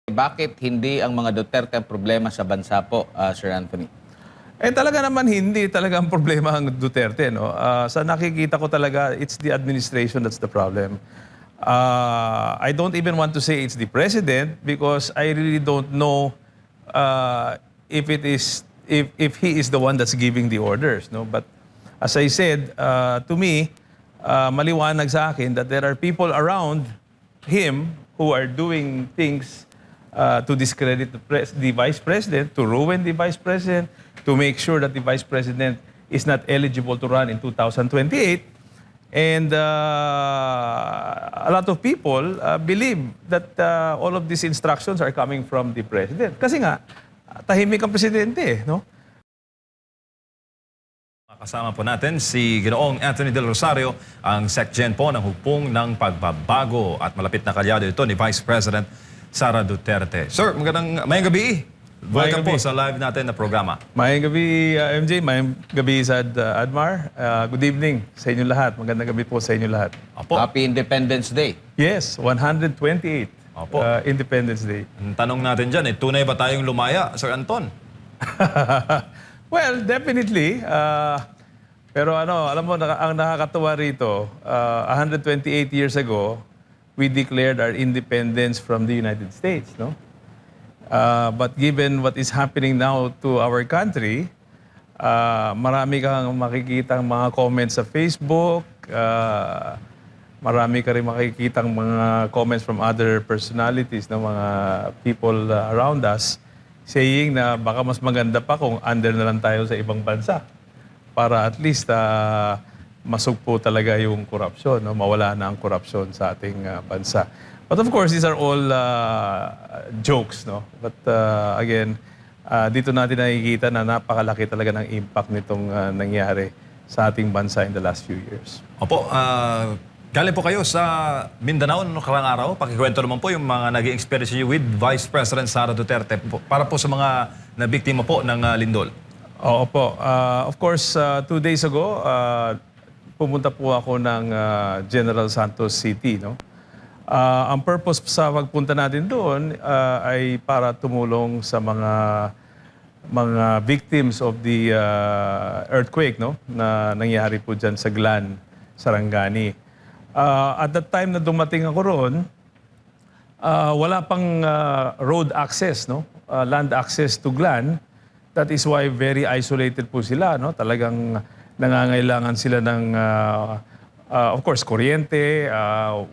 Bakit hindi ang mga Duterte ang problema sa bansa po, Sir Anthony? Talaga naman hindi talaga ang problema ang Duterte, no? Sa nakikita ko talaga, it's the administration that's the problem. I don't even want to say it's the president because I really don't know if he is the one that's giving the orders, no? But as I said, to me, maliwanag sa akin that there are people around him who are doing things to discredit the vice president, to ruin the vice president, to make sure that the vice president is not eligible to run in 2028. And a lot of people believe that all of these instructions are coming from the president. Kasi nga, tahimik ang presidente, no? Kasama po natin si Ginoong Anthony Del Rosario, ang SecGen po ng Hugpong ng Pagbabago at malapit na kalyado ito ni Vice President Sara Duterte. Sir, mayang gabi. Welcome po sa live natin na programa. Mayang gabi, MJ. Mayang gabi sa Admar. Good evening sa inyo lahat. Magandang gabi po sa inyo lahat. Opo. Happy Independence Day. Yes, 128 Opo. Independence Day. Ang tanong natin dyan, tunay ba tayong lumaya, Sir Anton? Well, definitely. Pero alam mo, ang nakakatuwa rito, 128 years ago, we declared our independence from the United States, no? But given what is happening now to our country, marami kang makikitang mga comments sa Facebook, marami ka rin makikitang mga comments from other personalities, na mga people around us, saying na baka mas maganda pa kung under na lang tayo sa ibang bansa para at least masugpo talaga yung korupsyon, no? Mawala na ang korupsyon sa ating bansa. But of course, these are all jokes, no? But again, dito natin nakikita na napakalaki talaga ng impact nitong nangyari sa ating bansa in the last few years. Opo, galing po kayo sa Mindanao noong karang araw. Pakikwento naman po yung mga naging experience niyo with Vice President Sara Duterte para po sa mga nabiktima po ng lindol. Oo po. Of course, 2 days ago, pumunta po ako ng General Santos City, no? Ang purpose sa pagpunta natin doon ay para tumulong sa mga victims of the earthquake, no, na nangyari po dyan sa Glan, Sarangani. At that time na dumating ako roon, wala pang road access, no, land access to Glan. That is why very isolated po sila, no? Talagang nangangailangan sila ng of course, kuryente,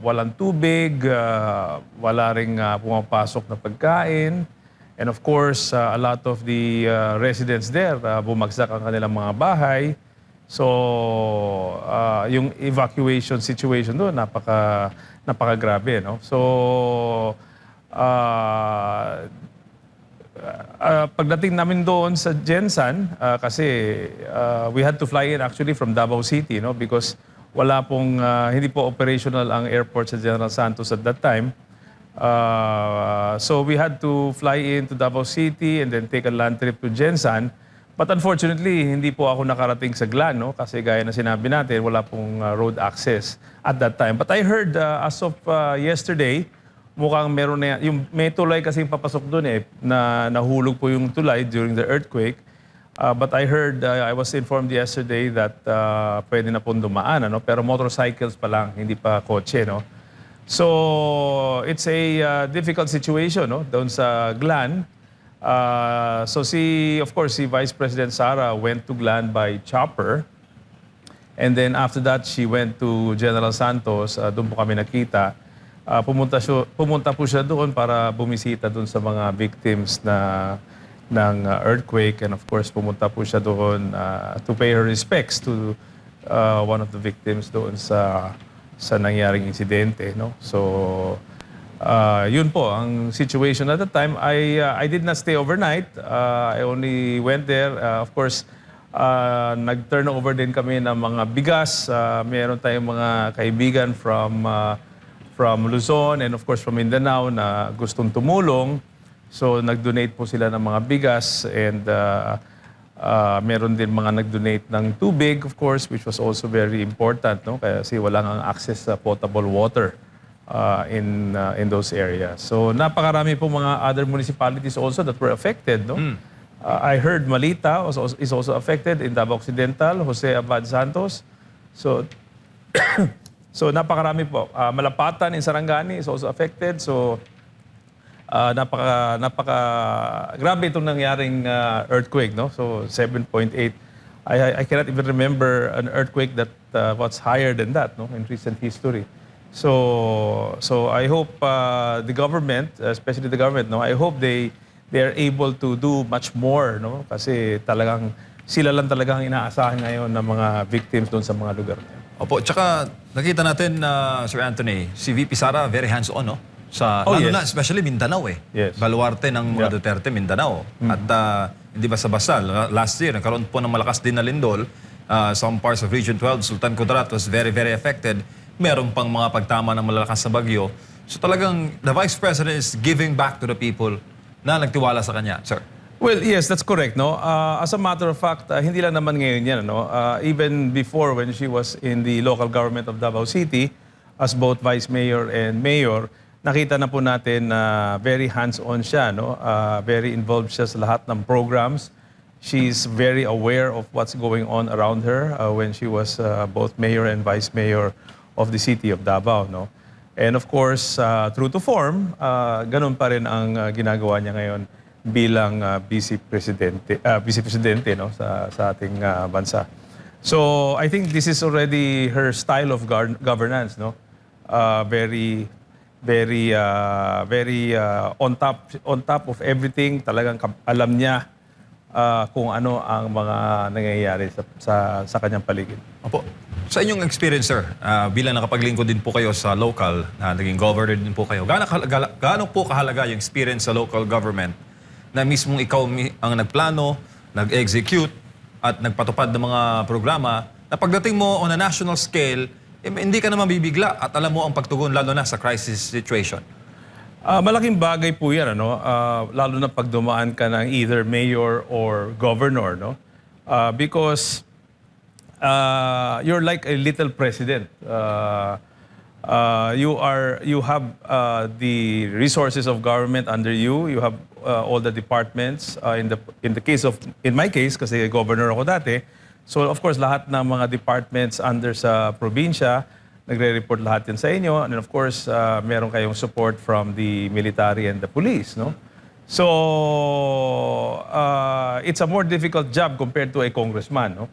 walang tubig, wala ring pumapasok na pagkain. And of course, a lot of the residents there, bumagsak ang kanilang mga bahay. So, yung evacuation situation doon, napakagrabe, no? So, pagdating namin doon sa Gensan, kasi we had to fly in actually from Davao City, no? Because wala pong, hindi po operational ang airport sa General Santos at that time. So we had to fly in to Davao City and then take a land trip to Gensan. But unfortunately, hindi po ako nakarating sa Glan, no? Kasi gaya na sinabi natin, wala pong road access at that time. But I heard as of yesterday, mukhang meron na, yung may tulay kasing papasok doon na nahulog po yung tulay during the earthquake. But I heard, I was informed yesterday that pwede na pong dumaan, ano? Pero motorcycles pa lang, hindi pa kotse, no? So, it's a difficult situation, no? Doon sa Glan. So, of course, si Vice President Sara went to Glan by chopper. And then after that, she went to General Santos. Doon po kami nakita. Pumunta po siya doon para bumisita doon sa mga victims ng earthquake, and of course pumunta po siya doon to pay her respects to one of the victims doon sa nangyaring insidente, no? So yun po ang situation at the time. I did not stay overnight. I only went there. Of course, nag-turn over din kami ng mga bigas. Meron tayong mga kaibigan from Luzon and of course from Mindanao na gustong tumulong. So, nag-donate po sila ng mga bigas and meron din mga nag-donate ng tubig, of course, which was also very important, no? Kasi wala nang access sa potable water in those areas. So napakarami po mga other municipalities also that were affected, no? I heard Malita is also affected in Davao Occidental, Jose Abad Santos. So so napakarami po. Malapatan in Sarangani is also affected. So grabe itong nangyaring earthquake, no? So 7.8. I cannot even remember an earthquake that was higher than that, no, in recent history. So I hope the government, especially the government, no, I hope they are able to do much more, no, kasi talagang sila lang talagang inaasahan ngayon ng mga victims doon sa mga lugar na yun. Opo, tsaka nakita natin na Sir Anthony, si VP Sara very hands-on, no? Sa, Oh, lalo yes. na, especially Mindanao eh. Yes. Baluarte ng mga Duterte, Mindanao. At hindi basta-basta, last year, nagkaroon po ng malakas din na lindol. Some parts of Region 12, Sultan Kudarat was very, very affected. Meron pang mga pagtama ng malalakas na bagyo. So talagang the Vice President is giving back to the people na nagtiwala sa kanya, sir. Well, yes, that's correct, no? As a matter of fact, hindi lang naman ngayon yan, no? Even before when she was in the local government of Davao City, as both Vice Mayor and Mayor, nakita na po natin na very hands-on siya, no? Very involved siya sa lahat ng programs. She's very aware of what's going on around her when she was both Mayor and Vice Mayor of the city of Davao, no? And of course, true to form, ganun pa rin ang ginagawa niya ngayon bilang Vice Presidente, no, sa ating bansa. So I think this is already her style of governance, no? Very on top of everything. Talagang alam niya kung ano ang mga nangyayari sa kanyang paligid. Opo. Sa inyong experience, sir, bilang nakapaglingkod din po kayo sa local, naging governor din po kayo, gaano po kahalaga yung experience sa local government na mismong ikaw ang nagplano, nag-execute, at nagpatupad ng mga programa na pagdating mo on a national scale, hindi ka naman bibigla at alam mo ang pagtugon lalo na sa crisis situation? Malaking bagay po yan, ano? Lalo na pag dumaan ka ng either mayor or governor, no? Because you're like a little president. You have the resources of government under you. You have all the departments. In my case, kasi governor ako dati, so of course lahat ng mga departments under sa probinsya, nagre-report lahat yan sa inyo. And of course, meron kayong support from the military and the police, no? So it's a more difficult job compared to a congressman, no?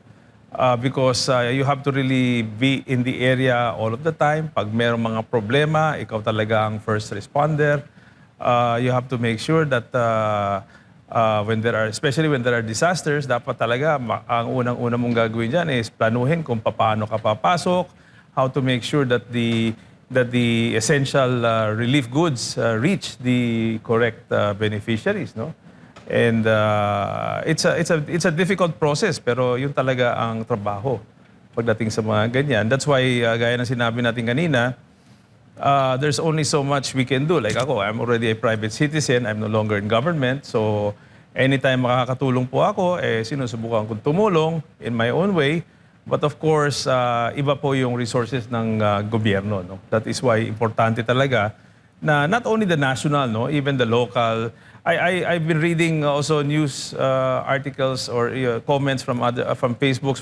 Because you have to really be in the area all of the time. Pag merong mga problema, ikaw talaga ang first responder. You have to make sure that especially when there are disasters, dapat talaga ang unang-una mong gagawin dyan is planuhin kung paano ka papasok, how to make sure that the essential relief goods reach the correct beneficiaries, no? And it's a difficult process, pero yun talaga ang trabaho pagdating sa mga ganyan. That's why gaya ng sinabi natin kanina, there's only so much we can do. Like ako, I'm already a private citizen, I'm no longer in government, so anytime makakatulong po ako, sinusubukan kong tumulong in my own way. But of course, iba po yung resources ng gobyerno, no? That is why importante talaga na not only the national, no, even the local. I've been reading also news articles or comments from Facebook's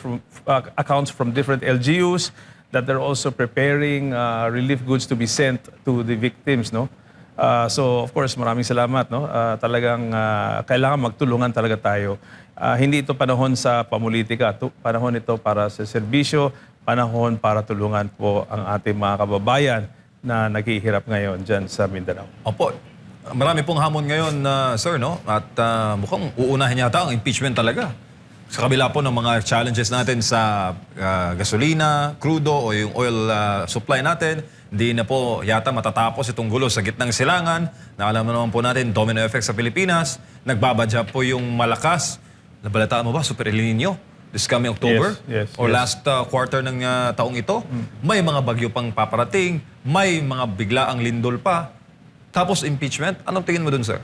accounts from different LGUs that they're also preparing relief goods to be sent to the victims, no? So of course, maraming salamat, no? Talagang kailangan magtulungan talaga tayo. Hindi ito panahon sa pamulitika, panahon ito para sa serbisyo, panahon para tulungan po ang ating mga kababayan na naghihirap ngayon dyan sa Mindanao. Opo. Marami pong hamon ngayon, sir, no? At mukhang uunahin yata ang impeachment talaga. Sa kabila po ng mga challenges natin sa gasolina, crudo o yung oil supply natin, hindi na po yata matatapos itong gulo sa gitnang silangan. Na alam naman po natin, domino effect sa Pilipinas. Nagbabadya po yung malakas. Nabalataan mo ba, Super El Nino? This coming October? Yes, or yes. last quarter ng taong ito? May mga bagyo pang paparating. May mga biglaang lindol pa. Tapos impeachment. Anong tingin mo dun, sir?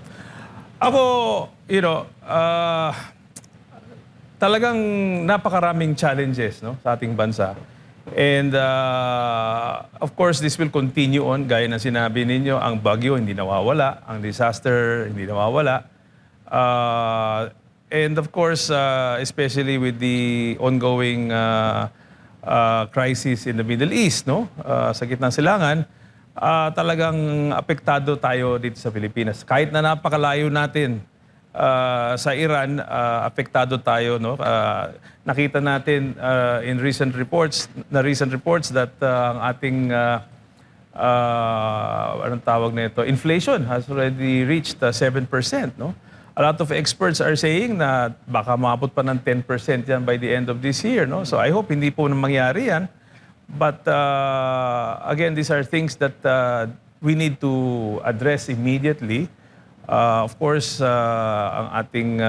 Ako, talagang napakaraming challenges, no, sa ating bansa. And of course, this will continue on. Gaya ng sinabi ninyo, ang bagyo hindi nawawala, ang disaster hindi nawawala. And of course, especially with the ongoing crisis in the Middle East, no? Sa gitnang silangan, talagang apektado tayo dito sa Pilipinas. Kahit na napakalayo natin sa Iran, apektado tayo, no? Nakita natin in recent reports that ang ating anong tawag nito, inflation has already reached 7%, no? A lot of experts are saying na baka maabot pa ng 10% yan by the end of this year, no? So I hope hindi po na mangyari yan. But again, these are things that we need to address immediately. Of course, ang ating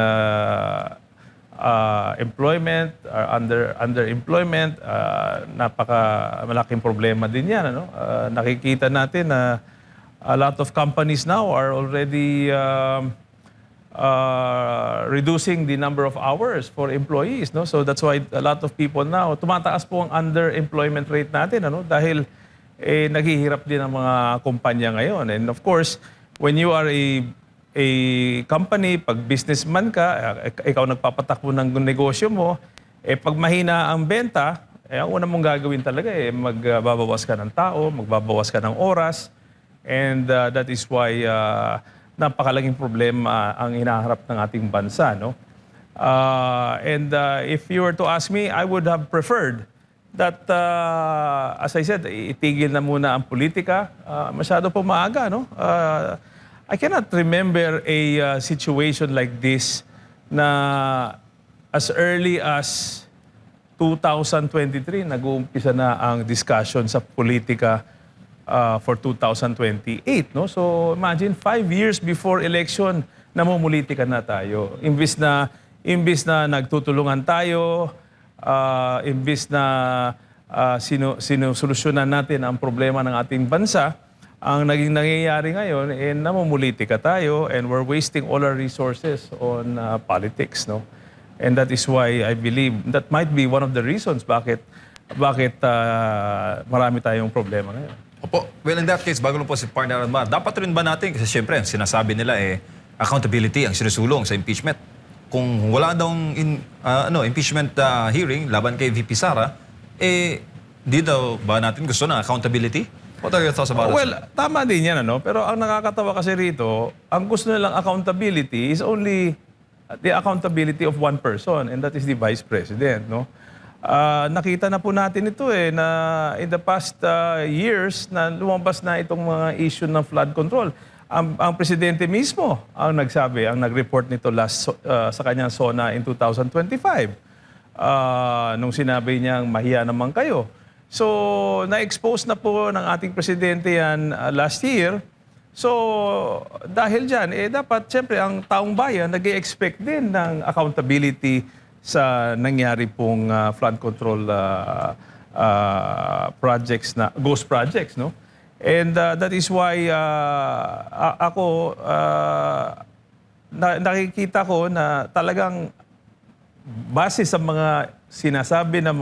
employment, underemployment, malaking problema din yan. Ano? Nakikita natin na a lot of companies now are already reducing the number of hours for employees. No? So that's why a lot of people now, tumataas po ang underemployment rate natin. Ano? Dahil naghihirap din ang mga kumpanya ngayon. And of course, when you are a company, pag businessman ka, ikaw nagpapatakbo ng negosyo mo, pag mahina ang benta, ang una mong gagawin talaga, magbabawas ka ng tao, magbabawas ka ng oras, and that is why napakalaking problema ang hinaharap ng ating bansa. No? And if you were to ask me, I would have preferred that, as I said, itigil na muna ang politika. Masyado po maaga, no? I cannot remember a situation like this na as early as 2023, nag-uumpisa na ang discussion sa politika for 2028. No? So imagine, 5 years before election, namumulitika na tayo. Imbis na nagtutulungan tayo, imbis na sinusolusyonan natin ang problema ng ating bansa, ang naging nangyayari ngayon, namumulitika tayo and we're wasting all our resources on politics. No? And that is why I believe that might be one of the reasons bakit marami tayong problema ngayon. Opo. Well, in that case, bago lang po si Partner Admar, dapat rin ba natin, kasi siyempre, sinasabi nila accountability ang sinusulong sa impeachment. Kung wala daw impeachment hearing laban kay VP Sara, di daw ba natin gusto ng accountability? What are your thoughts about Well, tama din yan, ano? Pero ang nakakatawa kasi rito, ang gusto nilang accountability is only the accountability of one person, and that is the Vice President, no? Nakita na po natin ito na in the past years na lumabas na itong mga issue ng flood control. Ang presidente mismo ang nagsabi, ang nag-report nito sa kanyang SONA in 2025. Nung sinabi niyang mahiya naman kayo. So, na-expose na po ng ating presidente yan last year. So, dahil dyan, dapat siyempre ang taong bayan nag-i-expect din ng accountability sa nangyari pong flood control projects, ghost projects, no? And that is why nakikita ko na talagang base sa mga sinasabi ng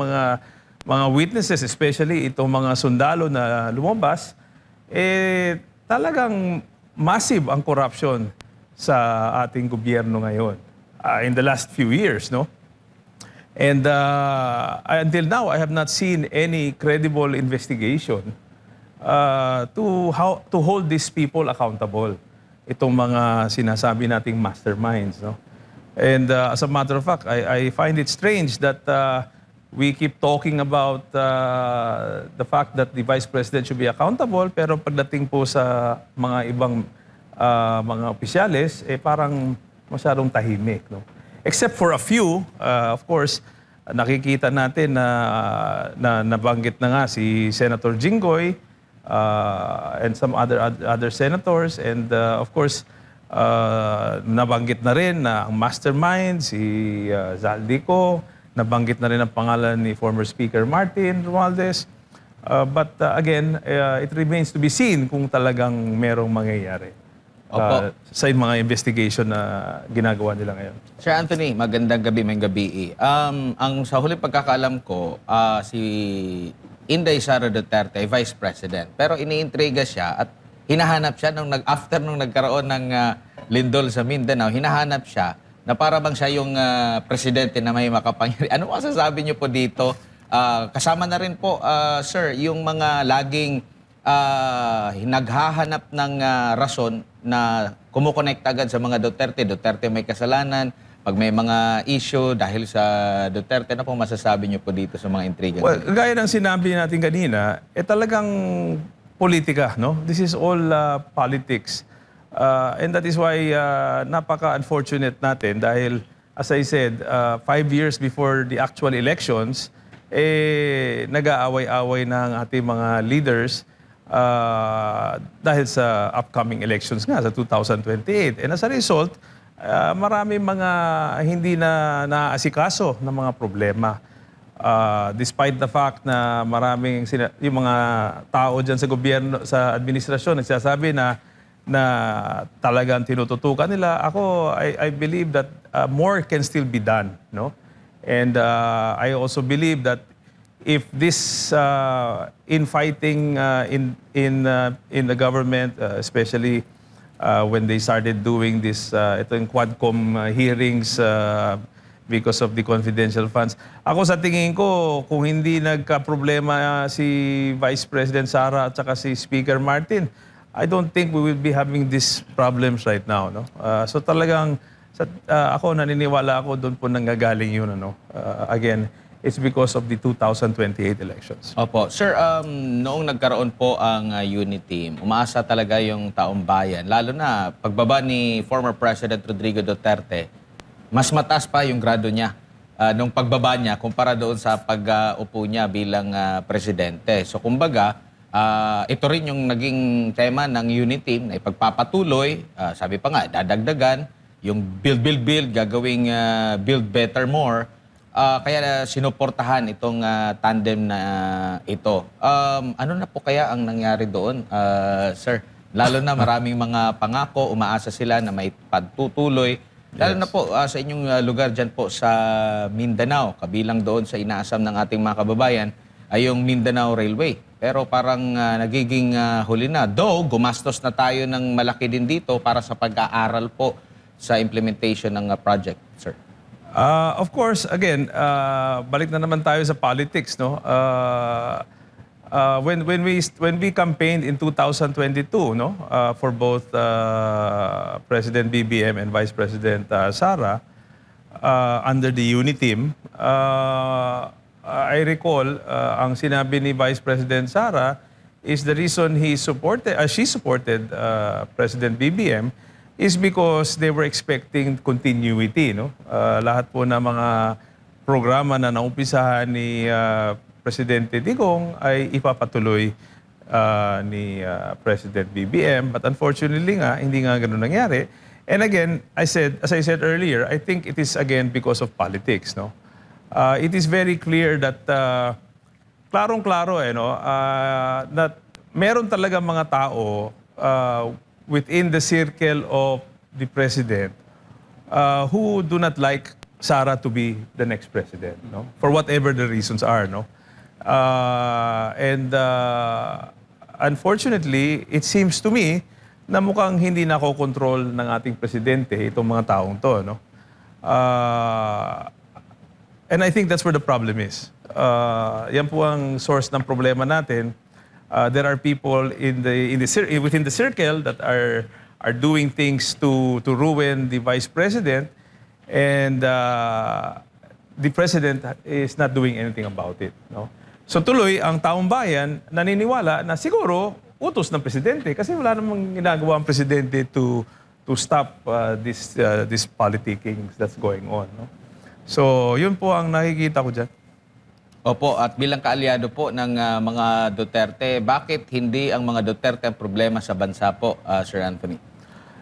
mga witnesses, especially itong mga sundalo na lumabas, talagang massive ang corruption sa ating gobyerno ngayon in the last few years, no? And until now, I have not seen any credible investigation to hold these people accountable. Itong mga sinasabi nating masterminds, no? And as a matter of fact, I find it strange that we keep talking about the fact that the Vice President should be accountable, pero pagdating po sa mga ibang mga opisyales, parang masyadong tahimik. No? Except for a few, of course, nakikita natin na nabanggit na nga si Senator Jinggoy and some other senators, and of course, nabanggit na rin na ang mastermind, si Zaldico, nabanggit na rin ang pangalan ni former Speaker Martin Romualdez. But again, it remains to be seen kung talagang merong mangyayari sa mga investigation na ginagawa nila ngayon. Sir Anthony, magandang gabi, may gabi. Ang sa huli pagkakaalam ko, si Inday Sara Duterte ay Vice President. Pero iniintriga siya at hinahanap siya after nung nagkaroon ng lindol sa Mindanao, hinahanap siya na para bang siya yung presidente na may makapangyarihan. Ano masasabi niyo po dito? Kasama na rin po, sir, yung mga laging naghahanap ng rason na kumukonekta agad sa mga Duterte. Duterte may kasalanan. Pag may mga issue dahil sa Duterte, ano pong masasabi niyo po dito sa mga intriga? Well, gaya ng sinabi natin kanina, talagang politika, no? This is all politics. And that is why napaka-unfortunate natin dahil, as I said, 5 years before the actual elections, nag-aaway-away ng ating mga leaders dahil sa upcoming elections nga sa 2028. And as a result, marami mga hindi na naaasikaso ng mga problema. Despite the fact na maraming yung mga tao dyan sa gobyerno, sa administrasyon, nagsasabi na talagang tinututukan nila. Ako, I believe that more can still be done, no? And I also believe that if this infighting in the government, especially when they started doing this itong Quadcom hearings because of the confidential funds. Ako sa tingin ko, kung hindi nagka-problema si Vice President Sara at saka si Speaker Martin, I don't think we will be having these problems right now. No? So talagang, ako naniniwala ako doon po nanggagaling yun. Ano? Again, it's because of the 2028 elections. Opo. Sir, noong nagkaroon po ang unity team, umaasa talaga yung taong bayan, lalo na pagbaba ni former President Rodrigo Duterte, mas mataas pa yung grado niya nung pagbaba niya kumpara doon sa pag-upo niya bilang presidente. So kumbaga, ito rin yung naging tema ng unity team na ipagpapatuloy, sabi pa nga, dadagdagan, yung build, gagawing build better more. Kaya sinuportahan itong tandem na ito. Ano na po kaya ang nangyari doon, sir? Lalo na maraming mga pangako, umaasa sila na may pagtutuloy. Lalo na po sa inyong lugar dyan po sa Mindanao, kabilang doon sa inaasam ng ating mga kababayan, ay yung Mindanao Railway. Pero parang nagiging huli na. Though, gumastos na tayo ng malaki din dito para sa pag-aaral po sa implementation ng project, sir. Of course, again, balik na naman tayo sa politics, no? When we campaigned in 2022, no, for both President BBM and Vice President Sara under the UNI team, I recall ang sinabi ni Vice President Sara is the reason she supported President BBM is because they were expecting continuity, no? Lahat po ng mga programa na naumpisahan ni Presidente Digong ay ipapatuloy ni President BBM. But unfortunately nga, hindi nga ganun nangyari. And again, as I said earlier, I think it is again because of politics, no? It is very clear that klarong-klaro that meron talaga mga tao within the circle of the president who do not like Sara to be the next president, no? For whatever the reasons are, no? Unfortunately, it seems to me na mukhang hindi nakokontrol ng ating presidente itong mga taong to, no? And I think that's where the problem is. Yan po ang source ng problema natin. There are people within the circle that are doing things to ruin the vice president, and the president is not doing anything about it. No? So tuloy ang taong bayan naniniwala na siguro utos ng presidente kasi wala namang ginagawa ang presidente to stop this politicking that's going on. No? So yun po ang nakikita ko dyan. Opo, at bilang kaalyado po ng mga Duterte, bakit hindi ang mga Duterte ang problema sa bansa po, Sir Anthony?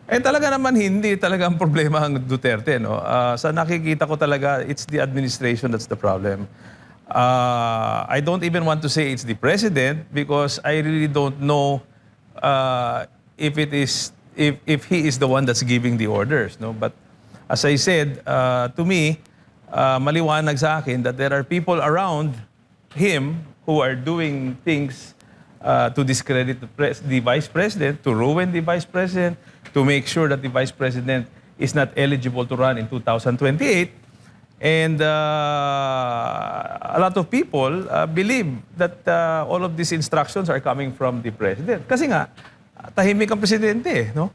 Talaga naman hindi talaga ang problema ang Duterte, no? Sa nakikita ko talaga, it's the administration that's the problem. I don't even want to say it's the president because I really don't know if he is the one that's giving the orders, no? But as I said, to me, maliwanag sa akin that there are people around him who are doing things to discredit the Vice President, to ruin the Vice President, to make sure that the Vice President is not eligible to run in 2028. And a lot of people believe that all of these instructions are coming from the President. Kasi nga, tahimik ang Presidente, no?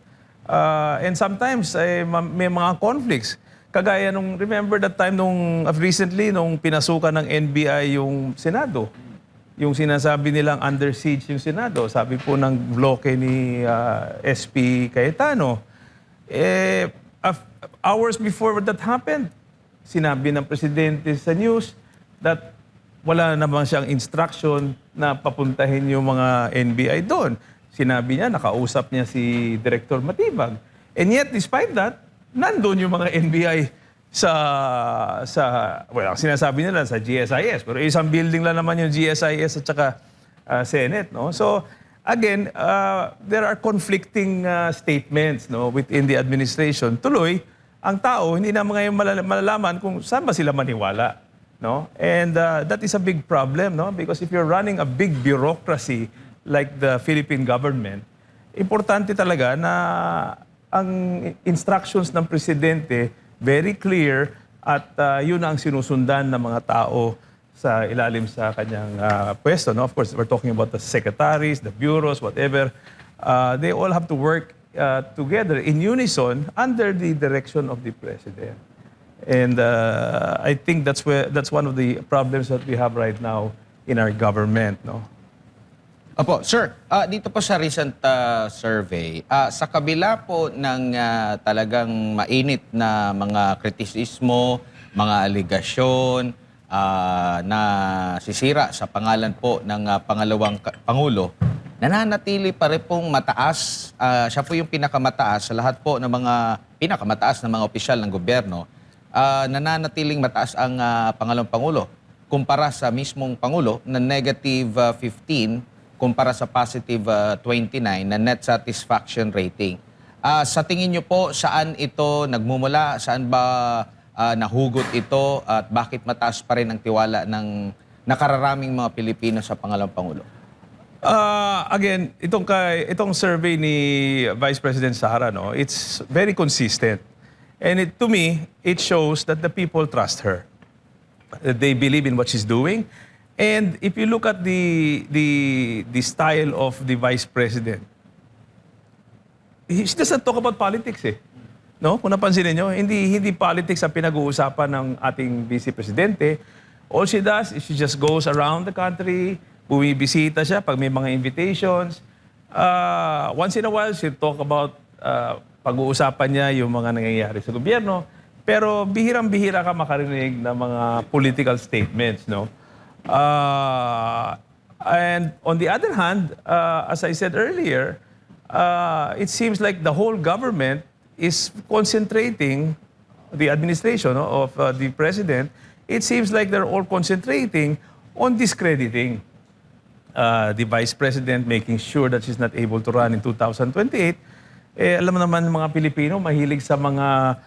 And sometimes may mga conflicts. Kagaya nung, remember that time recently, nung pinasukan ng NBI yung Senado. Yung sinasabi nilang under siege yung Senado. Sabi po ng bloke ni SP Cayetano. Hours before that happened, sinabi ng Presidente sa news that wala naman siyang instruction na papuntahin yung mga NBI doon. Sinabi niya, nakausap niya si Director Matibag. And yet, despite that, nandun yung mga NBI well, sinasabi nila sa GSIS. Pero isang building lang naman yung GSIS at saka Senate, no? So, again, there are conflicting statements, no, within the administration. Tuloy, ang tao, hindi na ngayon malalaman kung saan ba sila maniwala, no? And that is a big problem, no? Because if you're running a big bureaucracy like the Philippine government, importante talaga na ang instructions ng presidente very clear at yun ang sinusundan ng mga tao sa ilalim sa kanyang pwesto. No? Of course, we're talking about the secretaries, the bureaus, whatever. They all have to work together in unison under the direction of the president. And I think that's one of the problems that we have right now in our government. No? Opo, sir, dito po sa recent survey, sa kabila po ng talagang mainit na mga kritisismo, mga aligasyon na sisira sa pangalan po ng pangalawang Pangulo, nananatili pa rin pong mataas, siya po yung pinakamataas sa lahat po ng mga pinakamataas na mga opisyal ng gobyerno, nananatiling mataas ang pangalawang Pangulo kumpara sa mismong Pangulo na negative 15 kumpara sa positive 29 na net satisfaction rating. Sa tingin niyo po, saan ito nagmumula? Saan ba nahugot ito? At bakit mataas pa rin ang tiwala ng nakararaming mga Pilipino sa pangalawang Pangulo? Again, itong survey ni Vice President Sara, no, it's very consistent. And to me, it shows that the people trust her. That they believe in what she's doing. And if you look at the style of the Vice President, she doesn't talk about politics eh. No? Kung napansin niyo, hindi politics ang pinag-uusapan ng ating Vice Presidente. All she does is she just goes around the country, bumibisita siya pag may mga invitations. Once in a while, she'll talk about pag-uusapan niya yung mga nangyayari sa gobyerno. Pero bihirang-bihira ka makarinig ng mga political statements, no? And on the other hand, as I said earlier, it seems like the whole government is concentrating, the administration of the president, it seems like they're all concentrating on discrediting the vice president, making sure that she's not able to run in 2028. Alam mo naman mga Pilipino, mahilig sa mga,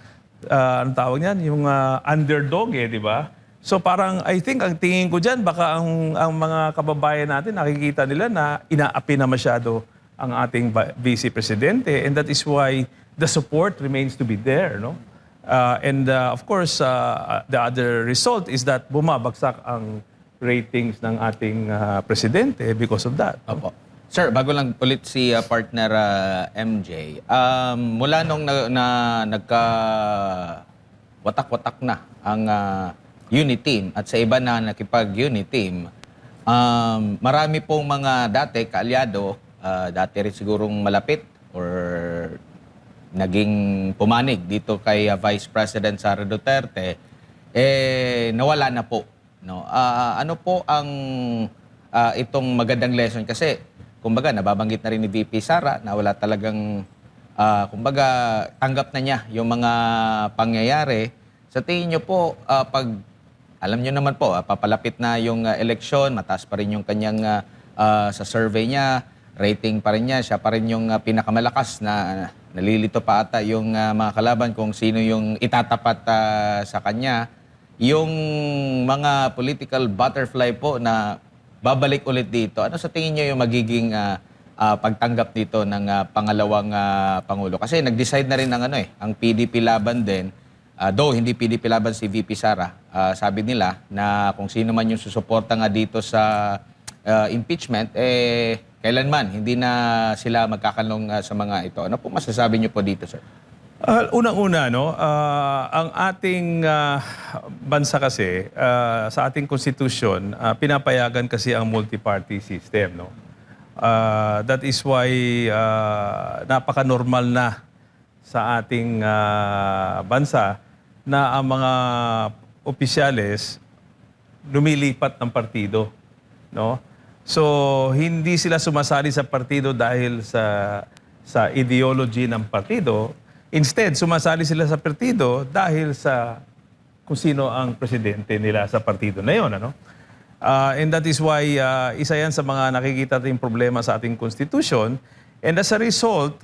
anong tawag niyan, yung underdog di ba? So parang, I think, ang tingin ko dyan, baka ang mga kababayan natin, nakikita nila na inaapi na masyado ang ating Vice Presidente. And that is why the support remains to be there, no? And of course, the other result is that bumabagsak ang ratings ng ating Presidente because of that. Opo. Sir, bago lang ulit si partner MJ, mula nung nagka-watak-watak na ang unit team at sa iba na nakipag-unit team, marami pong mga dati kaalyado, dati rin sigurong malapit or naging pumanig dito kay Vice President Sara Duterte, nawala na po. No? Ano po ang itong magandang lesson? Kasi, kumbaga, nababanggit na rin ni VP Sara na wala talagang, kumbaga, tanggap na niya yung mga pangyayari. Sa tingin niyo po, pag alam niyo naman po, papalapit na yung eleksyon, mataas pa rin yung kanyang sa survey niya, rating pa rin niya, siya pa rin yung pinakamalakas na nalilito pa ata yung mga kalaban kung sino yung itatapat sa kanya. Yung mga political butterfly po na babalik ulit dito. Ano sa tingin niyo yung magiging pagtanggap dito ng pangalawang Pangulo? Kasi nag-decide na rin ng ang PDP laban din. Though hindi PDP laban si VP Sara, sabi nila na kung sino man yung susuporta nga dito sa impeachment, kailanman hindi na sila magkakalong sa mga ito. Ano po masasabi niyo po dito, sir? Unang-una, no, ang ating bansa kasi, sa ating konstitusyon, pinapayagan kasi ang multi-party system. No? That is why napaka-normal na sa ating bansa na ang mga opisyales lumilipat ng partido. No? So, hindi sila sumasali sa partido dahil sa ideology ng partido. Instead, sumasali sila sa partido dahil sa kung sino ang presidente nila sa partido na yon. Ano? And that is why isa yan sa mga nakikita nating problema sa ating constitution. And as a result,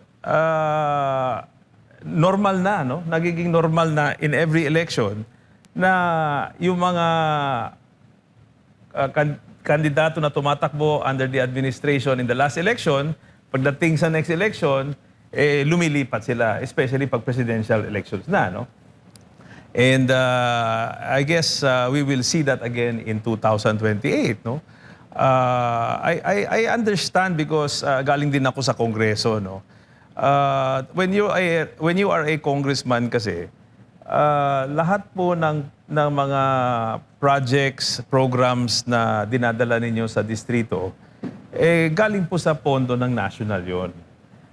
normal na, no? Nagiging normal na in every election na yung mga kandidato na tumatakbo under the administration in the last election, pagdating sa next election, lumilipat sila, especially pag presidential elections na, no? And I guess we will see that again in 2028, no? I understand because galing din ako sa Kongreso, no? When you are a congressman kasi, lahat po ng mga projects, programs na dinadala ninyo sa distrito, galing po sa pondo ng national yon.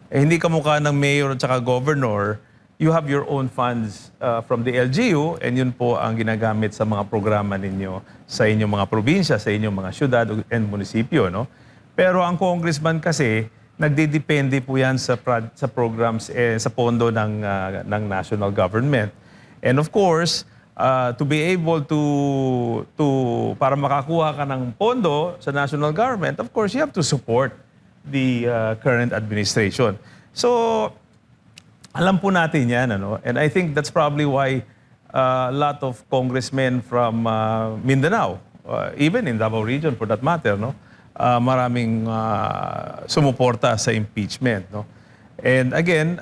Hindi kamukha ng mayor at saka governor, you have your own funds from the LGU and yun po ang ginagamit sa mga programa ninyo sa inyong mga probinsya, sa inyong mga syudad and munisipyo. No? Pero ang congressman kasi, nagdidepende po yan sa programs, sa pondo ng national government. And of course, to be able para makakuha ka ng pondo sa national government, of course, you have to support the current administration. So, alam po natin yan, ano? And I think that's probably why a lot of congressmen from Mindanao, even in Davao region for that matter, no? Maraming sumuporta sa impeachment, no? And again,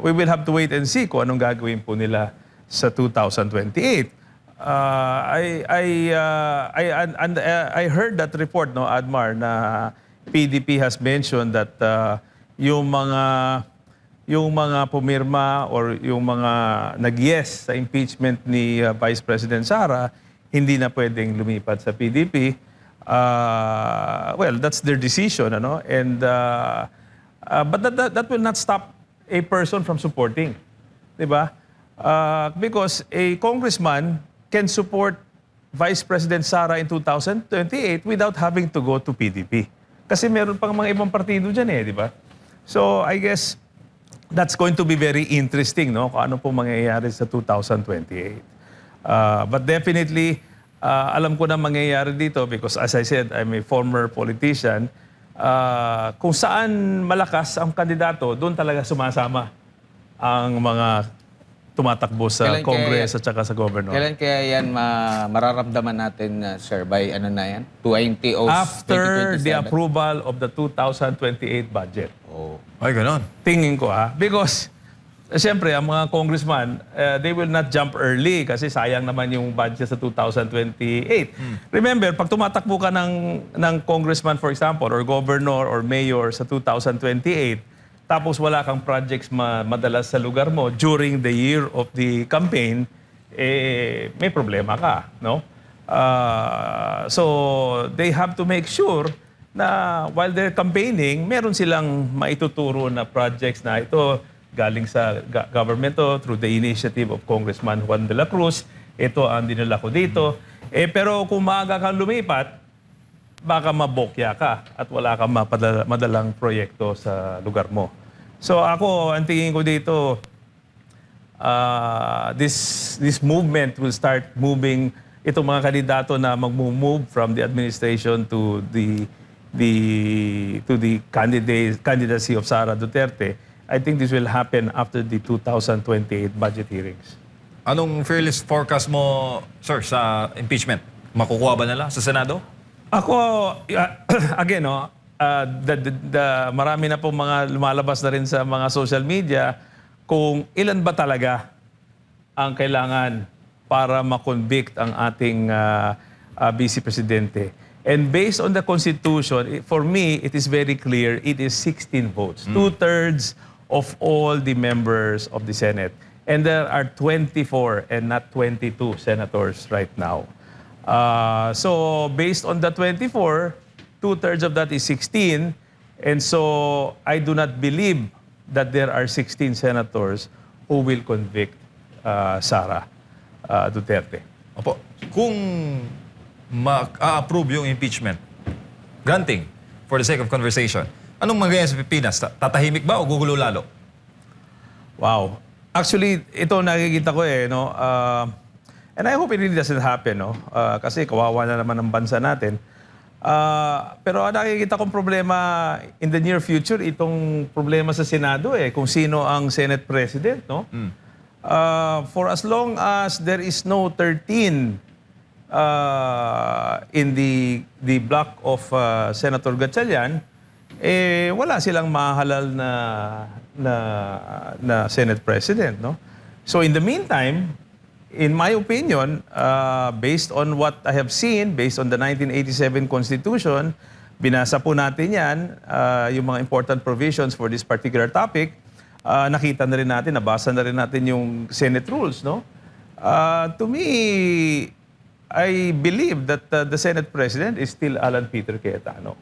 we will have to wait and see kung anong gagawin po nila sa 2028. I heard that report, no, Admar, na PDP has mentioned that yung mga pumirma or yung mga nag-yes sa impeachment ni Vice President Sara, hindi na pwedeng lumipat sa PDP. Well, that's their decision, ano? And but that will not stop a person from supporting, 'di ba? Because a congressman can support Vice President Sara in 2028 without having to go to PDP. Kasi meron pang mga ibang partido diyan, di ba? So, I guess that's going to be very interesting, no? Kung ano po mangyayari sa 2028. But definitely, alam ko na mangyayari dito because as I said, I'm a former politician. Kung saan malakas ang kandidato, doon talaga sumasama ang mga tumatakbo sa Congress at saka sa governor. Kailan kaya yan mararamdaman natin, sir, by ano na yan? After the approval of the 2028 budget. Oh. Ay, ganon. Tingin ko because siyempre ang mga congressman, they will not jump early kasi sayang naman yung budget sa 2028. Remember, pag tumatakbo ka ng congressman for example or governor or mayor sa 2028, tapos wala kang projects madalas sa lugar mo during the year of the campaign, may problema ka, no? So they have to make sure na while they're campaigning, meron silang maituturo na projects na ito galing sa government to, through the initiative of Congressman Juan de la Cruz. Ito ang dinala ko dito. Pero kung maaga kang lumipat, baka mabokya ka at wala kang madalang proyekto sa lugar mo. So ako, ang tingin ko dito, this movement will start moving itong mga kandidato na mag-move from the administration to the candidacy of Sara Duterte. I think this will happen after the 2028 budget hearings. Anong fearless forecast mo, sir, sa impeachment? Makukuha ba nila sa Senado? Ako, again, no, marami na po mga lumalabas na rin sa mga social media kung ilan ba talaga ang kailangan para makonvict ang ating Vice Presidente. And based on the Constitution, for me, it is very clear, it is 16 votes. 2/3 of all the members of the Senate. And there are 24 and not 22 senators right now. So based on the 24, 2/3 of that is 16. And so I do not believe that there are 16 senators who will convict Sara Duterte. Opo, kung ma-approve yung impeachment, granting, for the sake of conversation, anong mangyayari sa Pilipinas? Tatahimik ba o gugulo lalo? Wow. Actually, ito nakikita ko no. And I hope it really doesn't happen, no? Kasi kawawa na naman ang bansa natin. Pero nakikita kong problema in the near future, itong problema sa Senado kung sino ang Senate President, no? For as long as there is no 13 in the block of Senator Gatchalian, wala silang mahalal na Senate President, no? So in the meantime, in my opinion, based on what I have seen, based on the 1987 Constitution, binasa po natin yan, yung mga important provisions for this particular topic, nakita na rin natin, nabasa na rin natin yung Senate rules, no? To me, I believe that the Senate President is still Alan Peter Cayetano.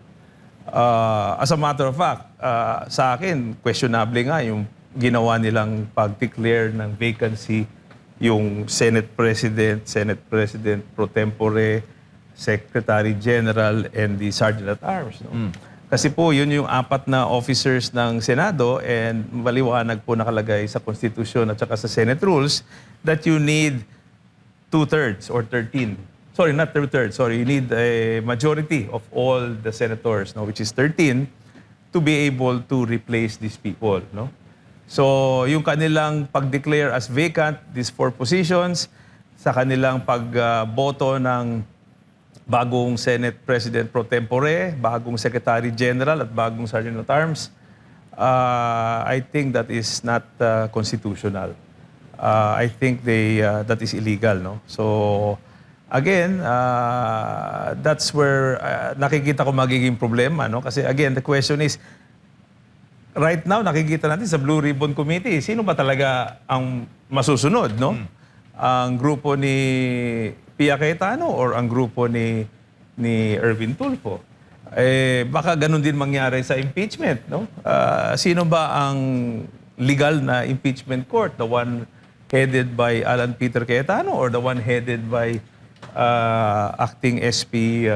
As a matter of fact, sa akin, questionable nga yung ginawa nilang pag-declare ng vacancy yung Senate President Pro Tempore, Secretary General, and the Sergeant at Arms. No? Kasi po, yun yung 4 na officers ng Senado and maliwanag po nakalagay sa Constitution at saka sa Senate rules that you need 2/3 or 13. Sorry, not 2/3. Sorry, you need a majority of all the senators, no, which is 13, to be able to replace these people. No? So, yung kanilang pag-declare as vacant, these 4 positions, sa kanilang pag-boto ng bagong Senate President Pro Tempore, bagong Secretary General at bagong Sergeant at Arms, I think that is not constitutional. I think that is illegal. No? So, again, that's where nakikita ko magiging problema. No? Kasi again, the question is, right now, nakikita natin sa Blue Ribbon Committee, sino ba talaga ang masusunod, no? Ang grupo ni Pia Cayetano or ang grupo ni Erwin Tulfo? Baka ganun din mangyari sa impeachment, no? Sino ba ang legal na impeachment court? The one headed by Alan Peter Cayetano or the one headed by acting SP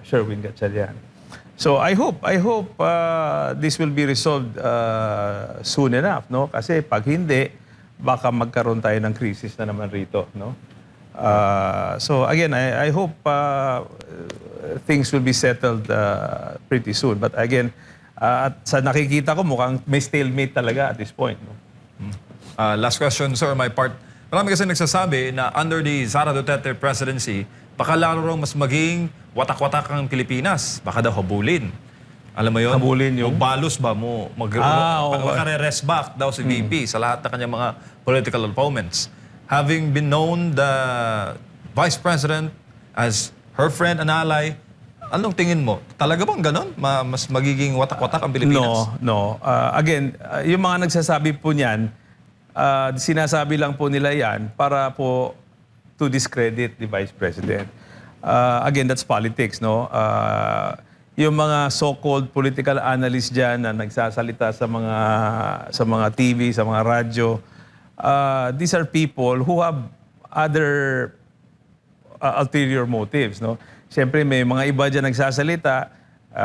Sherwin Gatchalian? So I hope this will be resolved soon enough, no? Kasi pag hindi, baka magkaroon tayo ng crisis na naman rito, no? So again, I hope things will be settled pretty soon. But again, at sa nakikita ko mukhang may stalemate talaga at this point, no? Last question, sir, my part. Marami kasi nagsasabi na under the Sara Duterte presidency, baka lalo raw mas maging watak-watak ang Pilipinas. Baka daw habulin. Alam mo yun? Habulin yung? O balos ba mo? Okay. Makare-rest back daw si VP sa lahat ng kanyang mga political opponents. Having been known the Vice President as her friend and ally, anong tingin mo? Talaga bang ganon? Mas magiging watak-watak ang Pilipinas? No. Again, yung mga nagsasabi po niyan, sinasabi lang po nila yan para po to discredit the Vice President. Again, that's politics, no? Yung mga so-called political analysts dyan na nagsasalita sa mga TV, sa mga radyo, these are people who have other ulterior motives, no? Siyempre, may mga iba dyan nagsasalita,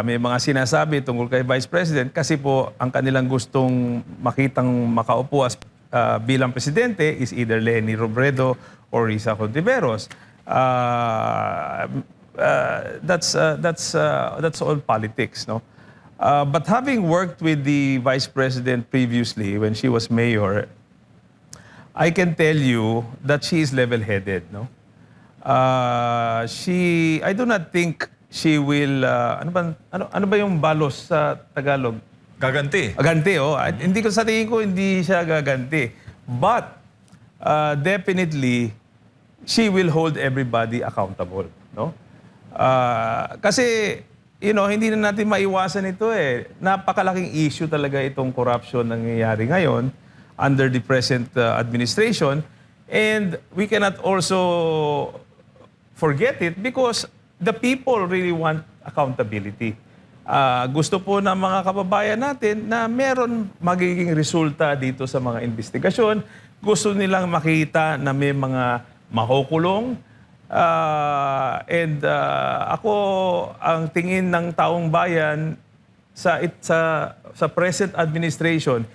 may mga sinasabi tungkol kay Vice President kasi po ang kanilang gustong makitang makaupo as bilang presidente is either Leni Robredo or Risa Hontiveros. That's all politics, no? But having worked with the Vice President previously when she was mayor, I can tell you that she is level-headed, no? I do not think she will, ano ba yung balos sa Tagalog? Gaganti. Gaganti, oh. At hindi ko sa tingin ko hindi siya gaganti. But definitely she will hold everybody accountable, no? Kasi hindi na natin maiwasan ito eh. Napakalaking issue talaga itong corruption nangyayari ngayon under the present administration, and we cannot also forget it because the people really want accountability. Gusto po ng mga kababayan natin na meron magiging resulta dito sa mga investigasyon. Gusto nilang makita na may mga makukulong. Ako, ang tingin ng taong bayan sa present administration,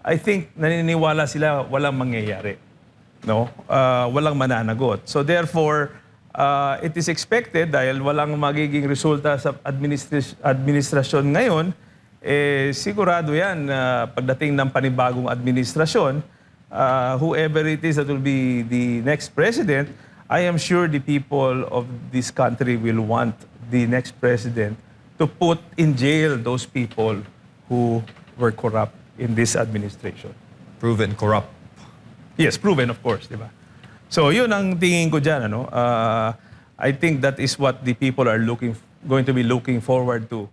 I think naniniwala sila walang mangyayari. No? Walang mananagot. So therefore, it is expected dahil walang magiging resulta sa administrasyon ngayon, sigurado yan pagdating ng panibagong administrasyon, whoever it is that will be the next president, I am sure the people of this country will want the next president to put in jail those people who were corrupt in this administration. Proven corrupt. Yes, proven of course, di ba? So yun ang tingin ko dyan. I think that is what the people are going to be looking forward to.